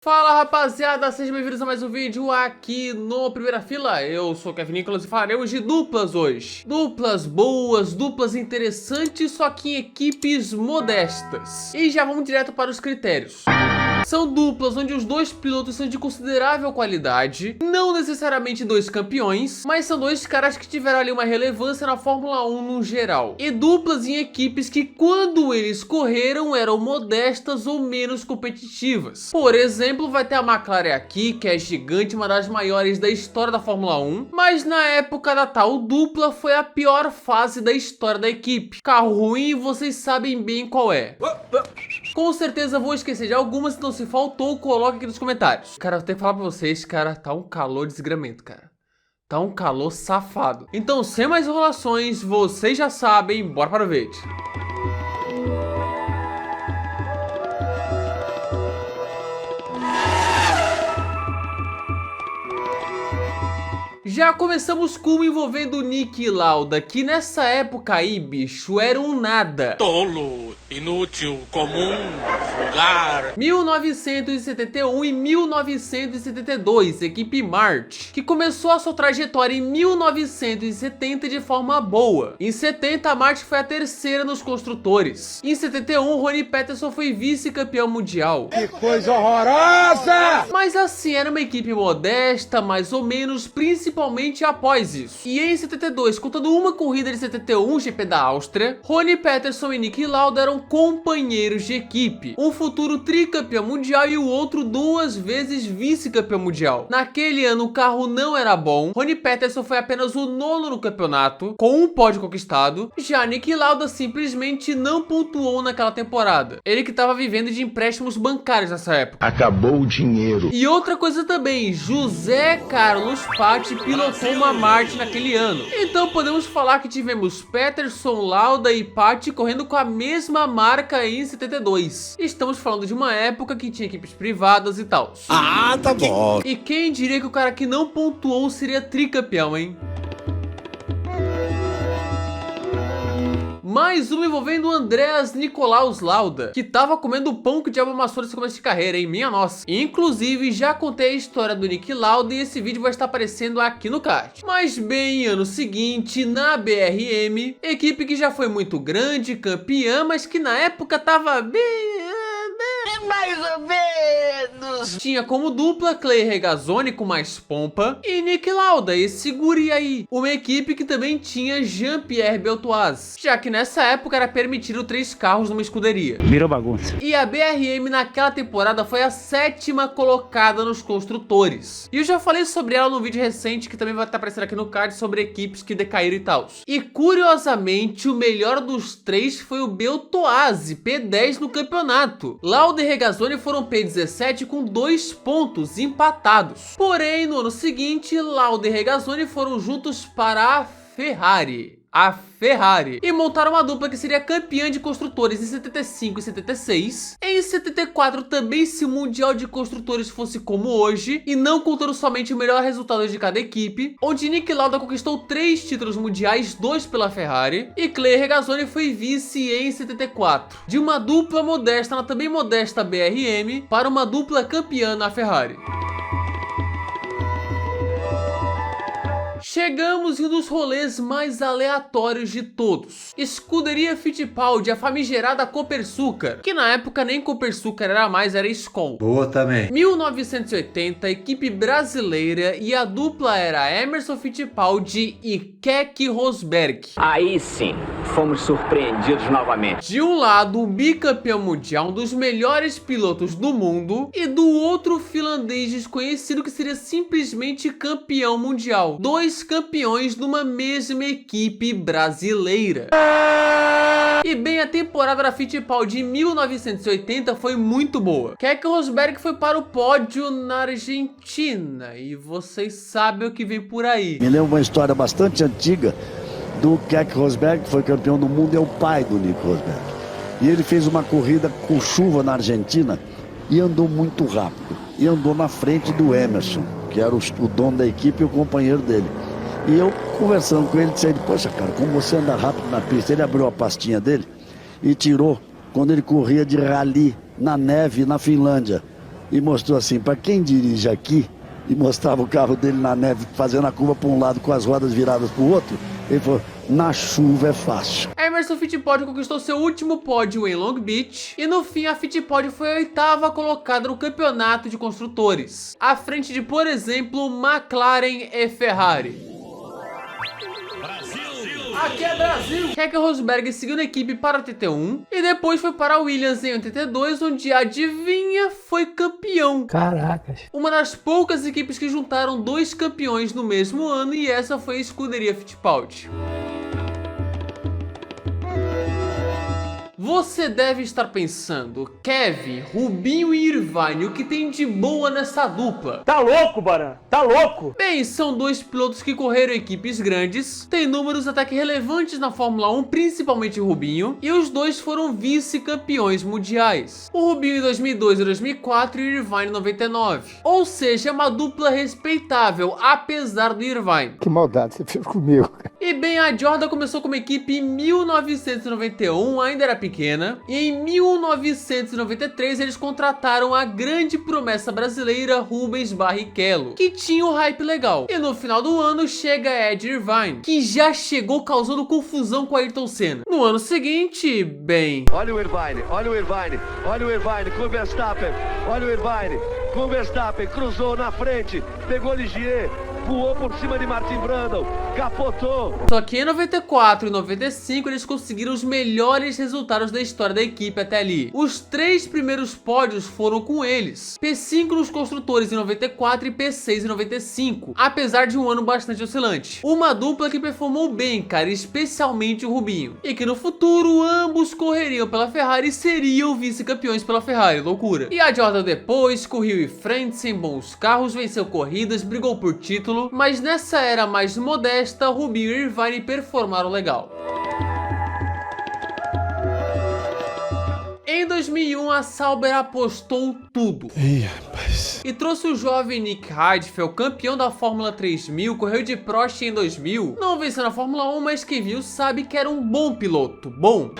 Fala rapaziada, sejam bem-vindos a mais um vídeo aqui no Primeira Fila. Eu sou o Kevin Nicolas e falaremos de duplas hoje. Duplas boas, duplas interessantes, só que em equipes modestas. E já vamos direto para os critérios. São duplas onde os dois pilotos são de considerável qualidade, não necessariamente dois campeões, mas são dois caras que tiveram ali uma relevância na Fórmula 1 no geral. E duplas em equipes que quando eles correram eram modestas ou menos competitivas. Por exemplo, vai ter a McLaren aqui, que é gigante, uma das maiores da história da Fórmula 1, mas na época da tal dupla foi a pior fase da história da equipe. Carro ruim, vocês sabem bem qual é. Com certeza vou esquecer de algumas, então se faltou, coloque aqui nos comentários. Cara, eu tenho que falar pra vocês, cara, tá um calor desgramento, cara. Tá um calor safado. Então, sem mais enrolações, vocês já sabem, bora para o vídeo. Já começamos com uma envolvendo Niki Lauda, que nessa época aí, bicho, era um nada. Tolo, inútil, comum, vulgar. 1971 e 1972, equipe March, que começou a sua trajetória em 1970 de forma boa. Em 70, a March foi a terceira nos construtores. Em 71, Ronnie Peterson foi vice-campeão mundial. Que coisa horrorosa! Mas assim, era uma equipe modesta, mais ou menos, principalmente após isso. E em 72, contando uma corrida de 71, GP da Áustria, Ronnie Peterson e Niki Lauda eram companheiros de equipe. Um futuro tricampeão mundial e o outro duas vezes vice-campeão mundial. Naquele ano o carro não era bom, Ronnie Peterson foi apenas o nono no campeonato, com um pódio conquistado, já Niki Lauda simplesmente não pontuou naquela temporada. Ele que estava vivendo de empréstimos bancários nessa época. Acabou o dinheiro. E outra coisa também, José Carlos Paty pilotou uma March naquele ano. Então podemos falar que tivemos Peterson, Lauda e Paty correndo com a mesma marca em 72. Estamos falando de uma época que tinha equipes privadas e tal. Ah, tá bom. E quem diria que o cara que não pontuou seria tricampeão, hein? Mais uma envolvendo Andreas Nicolaus Lauda, que tava comendo o pão que o diabo amassou nesse começo de carreira, hein? Minha nossa. Inclusive, já contei a história do Niki Lauda e esse vídeo vai estar aparecendo aqui no card. Mas bem, ano seguinte, na BRM, equipe que já foi muito grande, campeã, mas que na época tava bem... Mais ou menos. Tinha como dupla Clay Regazzoni com mais pompa e Niki Lauda, e segure aí, uma equipe que também tinha Jean-Pierre Beltoise, já que nessa época era permitido 3 carros numa escuderia. Virou bagunça. E a BRM naquela temporada foi a 7ª colocada nos construtores. E eu já falei sobre ela no vídeo recente, que também vai estar aparecendo aqui no card, sobre equipes que decaíram e tal. E curiosamente, o melhor dos 3 foi o Beltoise, P10 no campeonato. Lauda e Regazzoni foram P17 com 2 pontos empatados. Porém, no ano seguinte, Lauda e Regazzoni foram juntos para a Ferrari. E montaram uma dupla que seria campeã de construtores em 75 e 76. Em 74 também, se o Mundial de Construtores fosse como hoje, e não contando somente o melhor resultado de cada equipe, onde Niki Lauda conquistou 3 títulos mundiais, 2 pela Ferrari, e Clay Regazzoni foi vice em 74. De uma dupla modesta na também modesta BRM, para uma dupla campeã na Ferrari. Chegamos em um dos rolês mais aleatórios de todos. Escuderia Fittipaldi, a famigerada Copersucar, que na época nem Copersucar era mais, era Skol. Boa também. 1980, equipe brasileira, e a dupla era Emerson Fittipaldi e Keke Rosberg. Aí sim, fomos surpreendidos novamente. De um lado, o bicampeão mundial, um dos melhores pilotos do mundo, e do outro, o finlandês desconhecido que seria simplesmente campeão mundial. 2 campeões numa mesma equipe brasileira. E bem, a temporada da Fittipaldi em 1980 foi muito boa. Keke Rosberg foi para o pódio na Argentina, e vocês sabem o que vem por aí. Me lembra uma história bastante antiga do Keke Rosberg, que foi campeão do mundo, é o pai do Nico Rosberg. E ele fez uma corrida com chuva na Argentina e andou muito rápido. E andou na frente do Emerson, que era o dono da equipe e o companheiro dele. E eu, conversando com ele, disse a ele: poxa, cara, como você anda rápido na pista. Ele abriu a pastinha dele e tirou, quando ele corria de rally na neve na Finlândia, e mostrou assim, para quem dirige aqui, e mostrava o carro dele na neve, fazendo a curva para um lado com as rodas viradas para o outro, ele falou, na chuva é fácil. Emerson Fittipaldi conquistou seu último pódio em Long Beach e no fim a Fittipaldi foi a 8ª colocada no campeonato de construtores, à frente de, por exemplo, McLaren e Ferrari. Aqui é Brasil! Keke Rosberg seguiu na equipe para a TT1 e depois foi para a Williams em 82, onde, adivinha, foi campeão. Caracas. Uma das poucas equipes que juntaram 2 campeões no mesmo ano, e essa foi a escuderia Fittipaldi. Você deve estar pensando, Kevin, Rubinho e Irvine, o que tem de boa nessa dupla? Tá louco, Baran? Tá louco? Bem, são 2 pilotos que correram em equipes grandes, têm números até que relevantes na Fórmula 1, principalmente o Rubinho, e os 2 foram vice-campeões mundiais. O Rubinho em 2002 e 2004 e o Irvine em 99. Ou seja, é uma dupla respeitável, apesar do Irvine. Que maldade você fez comigo. E bem, a Jordan começou como equipe em 1991, ainda era pequena, e em 1993 eles contrataram a grande promessa brasileira Rubens Barrichello, que tinha um hype legal. E no final do ano chega Ed Irvine, que já chegou causando confusão com Ayrton Senna. No ano seguinte, bem... Olha o Irvine, olha o Irvine, olha o Irvine com o Verstappen, olha o Irvine com o Verstappen, cruzou na frente, pegou Ligier, voou por cima de Martin Brundle, capotou. Só que em 94 e 95 eles conseguiram os melhores resultados da história da equipe até ali. Os 3 primeiros pódios foram com eles. P5 nos construtores em 94 e P6 em 95, apesar de um ano bastante oscilante. Uma dupla que performou bem, cara, especialmente o Rubinho. E que no futuro ambos correriam pela Ferrari e seriam vice-campeões pela Ferrari, loucura. E a Jordan depois correu em frente sem bons carros, venceu corridas, brigou por título, mas nessa era mais modesta, Rubinho e Irvine performaram legal. Em 2001, a Sauber apostou tudo. Ih, rapaz. E trouxe o jovem Nick Heidfeld, campeão da Fórmula 3000, correu de Prost em 2000, não venceu na Fórmula 1, mas quem viu sabe que era um bom piloto, bom.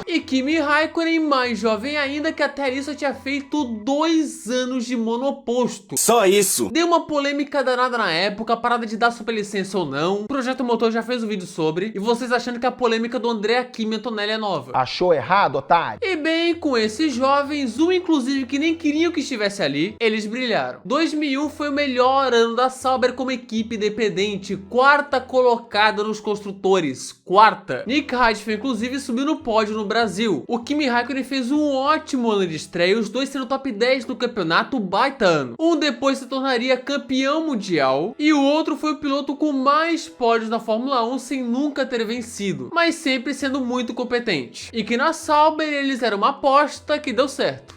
E Kimi Raikkonen, mais jovem ainda, que até ali só tinha feito 2 anos de monoposto. Só isso. Deu uma polêmica danada na época, a parada de dar superlicença ou não. O Projeto Motor já fez um vídeo sobre, e vocês achando que a polêmica do Andrea Kimi Antonelli é nova. Achou errado, otário? E bem, com esses jovens, um inclusive que nem queriam que estivesse ali, eles brilharam. 2001 foi o melhor ano da Sauber como equipe independente, 4ª colocada nos construtores, 4ª. Nick Heidfeld inclusive subiu no pódio no Brasil. O Kimi Raikkonen fez um ótimo ano de estreia, os 2 sendo top 10 no campeonato, baita ano. Um depois se tornaria campeão mundial e o outro foi o piloto com mais pódios na Fórmula 1 sem nunca ter vencido, mas sempre sendo muito competente. E que na Sauber eles eram uma aposta que deu certo.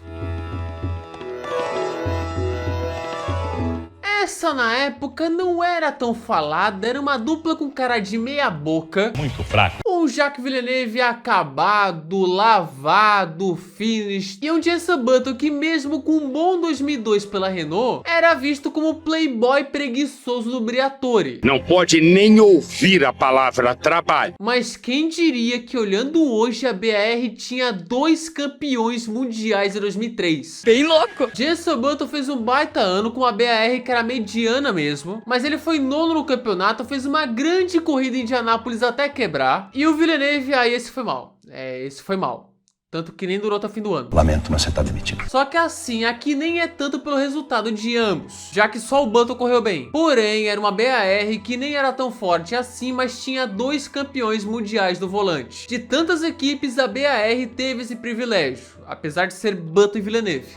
Essa na época não era tão falada, era uma dupla com cara de meia boca. Muito fraco. Um Jacques Villeneuve acabado, lavado, finish. E um Jenson Button que mesmo com um bom 2002 pela Renault, era visto como playboy preguiçoso do Briatore. Não pode nem ouvir a palavra trabalho. Mas quem diria que olhando hoje a BR tinha 2 campeões mundiais em 2003. Bem louco. Jenson Button fez um baita ano com a BR que era mediana mesmo, mas ele foi 9º no campeonato, fez uma grande corrida em Indianápolis até quebrar, e o Villeneuve, aí esse foi mal, esse foi mal. Tanto que nem durou até o fim do ano. Lamento, mas você tá demitido. Só que assim, aqui nem é tanto pelo resultado de ambos, já que só o Button correu bem. Porém, era uma BAR que nem era tão forte assim, mas tinha 2 campeões mundiais no volante. De tantas equipes, a BAR teve esse privilégio, apesar de ser Button e Villeneuve.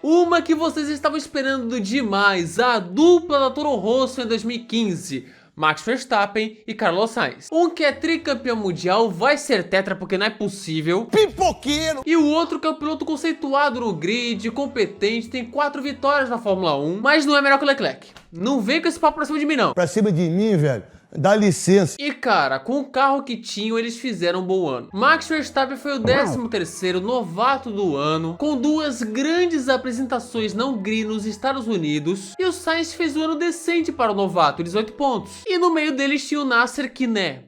Uma que vocês estavam esperando demais, a dupla da Toro Rosso em 2015, Max Verstappen e Carlos Sainz. Um que é tricampeão mundial, vai ser tetra porque não é possível. Pipoqueiro! E o outro que é um piloto conceituado no grid, competente, tem 4 vitórias na Fórmula 1, mas não é melhor que o Leclerc. Não vem com esse papo pra cima de mim não. Pra cima de mim, velho. Dá licença. E cara, com o carro que tinham, eles fizeram um bom ano. Max Verstappen foi o 13º novato do ano, com 2 grandes apresentações não grid nos Estados Unidos. E o Sainz fez um ano decente para o novato, 18 pontos. E no meio deles tinha o Nasser, que né,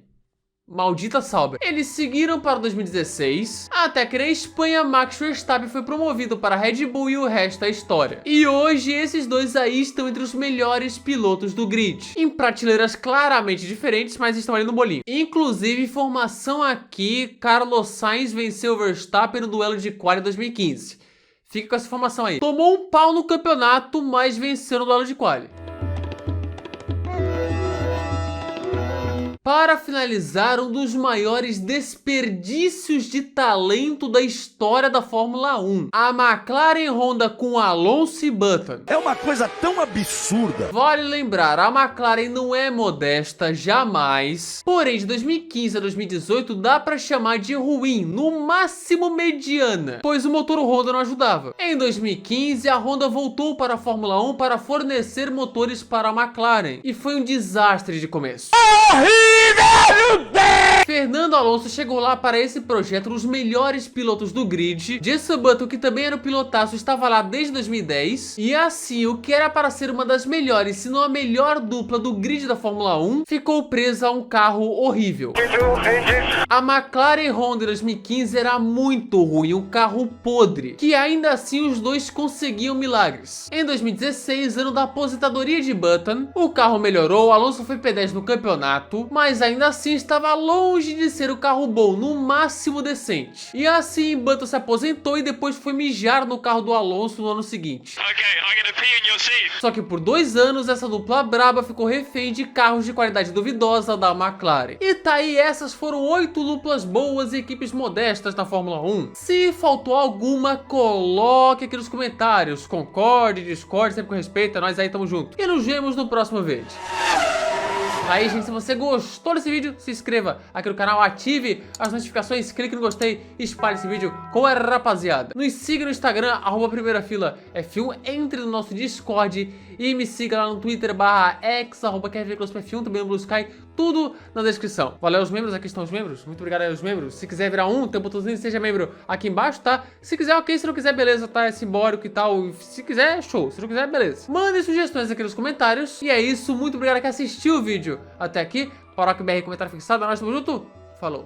Maldita Sauber. Eles seguiram para 2016, até que na Espanha Max Verstappen foi promovido para a Red Bull e o resto é história. E hoje esses dois aí estão entre os melhores pilotos do grid, em prateleiras claramente diferentes, mas estão ali no bolinho. Inclusive, informação aqui, Carlos Sainz venceu o Verstappen no duelo de quali 2015. Fica com essa informação aí. Tomou um pau no campeonato, mas venceu no duelo de quali. Para finalizar, um dos maiores desperdícios de talento da história da Fórmula 1. A McLaren Honda com Alonso e Button. É uma coisa tão absurda. Vale lembrar, a McLaren não é modesta, jamais. Porém, de 2015 a 2018 dá pra chamar de ruim, no máximo mediana, pois o motor Honda não ajudava. Em 2015, a Honda voltou para a Fórmula 1 para fornecer motores para a McLaren. E foi um desastre de começo. Fernando Alonso chegou lá para esse projeto nos melhores pilotos do grid. Jenson Button, que também era o pilotaço, estava lá desde 2010. E assim, o que era para ser uma das melhores, se não a melhor dupla do grid da Fórmula 1, ficou presa a um carro horrível. A McLaren Honda em 2015 era muito ruim, um carro podre, que ainda assim os dois conseguiam milagres. Em 2016, ano da aposentadoria de Button, o carro melhorou, Alonso foi P10 no campeonato, mas ainda assim estava longe de ser o carro bom, no máximo decente. E assim, Button se aposentou e depois foi mijar no carro do Alonso no ano seguinte. Só que por 2 anos, essa dupla braba ficou refém de carros de qualidade duvidosa da McLaren. E tá aí, essas foram 8 duplas boas e equipes modestas na Fórmula 1. Se faltou alguma, coloque aqui nos comentários. Concorde, discorde, sempre com respeito, é nóis aí, tamo junto. E nos vemos no próximo vídeo. Aí, gente, se você gostou desse vídeo, se inscreva aqui no canal, ative as notificações, clique no gostei e espalhe esse vídeo com a rapaziada. Nos siga no Instagram, @primeirafila_F1, entre no nosso Discord e me siga lá no Twitter /x, @KevClosPF1, também no Blue Sky, tudo na descrição. Valeu aos membros, aqui estão os membros, muito obrigado aí aos membros. Se quiser virar um, tem um botãozinho, seja membro aqui embaixo, tá? Se quiser, ok, se não quiser, beleza, tá? É simbólico e tal, se quiser, show, se não quiser, beleza. Mandem sugestões aqui nos comentários, e é isso, muito obrigado a quem assistiu o vídeo até aqui. Paroc BR, comentário fixado, nós estamos junto, falou.